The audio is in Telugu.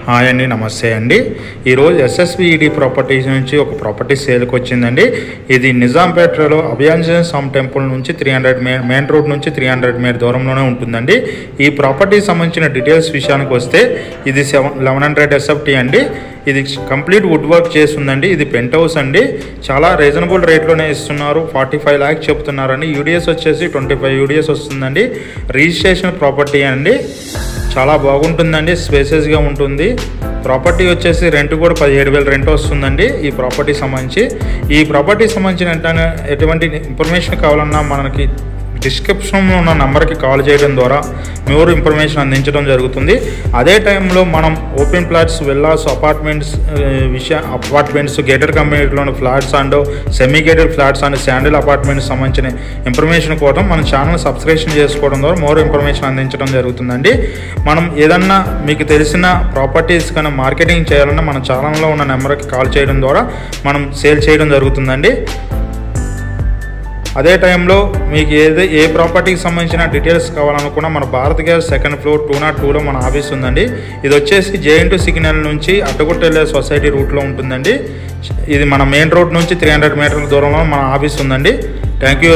హాయ్ అండి, నమస్తే అండి. ఈరోజు ఎస్ఎస్విఈడి ప్రాపర్టీస్ నుంచి ఒక ప్రాపర్టీ సేల్కి వచ్చిందండి. ఇది నిజాంపేటలో అభయాంజనేయ స్వామి టెంపుల్ నుంచి 300 మెయిన్ రోడ్ నుంచి 300 మీటర్ దూరంలోనే ఉంటుందండి. ఈ ప్రాపర్టీకి సంబంధించిన డీటెయిల్స్ విషయానికి వస్తే ఇది 1100 SFT అండి. ఇది కంప్లీట్ వుడ్ వర్క్ చేస్తుందండి. ఇది పెంట్ హౌస్ అండి. చాలా రీజనబుల్ రేట్లోనే ఇస్తున్నారు. 45 lakhs చెప్తున్నారండి. యూడిఎస్ వచ్చేసి 25 UDS వస్తుందండి. రిజిస్ట్రేషన్ ప్రాపర్టీ అండి. చాలా బాగుంటుందండి, స్పేసెస్గా ఉంటుంది. ప్రాపర్టీ వచ్చేసి రెంట్ కూడా 17,000 రెంట్ వస్తుందండి. ఈ ప్రాపర్టీ సంబంధించిన ఎటువంటి ఇన్ఫర్మేషన్ కావాలన్నా మనకి డిస్క్రిప్షన్లో ఉన్న నెంబర్కి కాల్ చేయడం ద్వారా మోర్ ఇన్ఫర్మేషన్ అందించడం జరుగుతుంది. అదే టైంలో మనం open flats, villas, apartments, gated కమ్యూనిటీలోని flats and semi gated flats and శాండిల్ అపార్ట్మెంట్స్ సంబంధించిన ఇన్ఫర్మేషన్ కోసం మన ఛానల్ సబ్స్క్రిప్షన్ చేసుకోవడం ద్వారా మోర్ ఇన్ఫర్మేషన్ అందించడం జరుగుతుందండి. మనం ఏదన్నా మీకు తెలిసిన ప్రాపర్టీస్ కన్నా మార్కెటింగ్ చేయాలన్నా మన ఛానల్లో ఉన్న నెంబర్కి కాల్ చేయడం ద్వారా మనం సేల్ చేయడం జరుగుతుందండి. అదే టైంలో మీకు ఏ ప్రాపర్టీకి సంబంధించిన డీటెయిల్స్ కావాలనుకున్నా మన భారత్ గ్యాస్ 2nd floor 202లో మన ఆఫీస్ ఉందండి. ఇది వచ్చేసి J2 సిగ్నల్ నుంచి అడ్డగుట్టెళ్ళే సొసైటీ రూట్లో ఉంటుందండి. ఇది మన మెయిన్ రోడ్ నుంచి 300 మీటర్ల దూరంలో మన ఆఫీస్ ఉందండి. Thank you.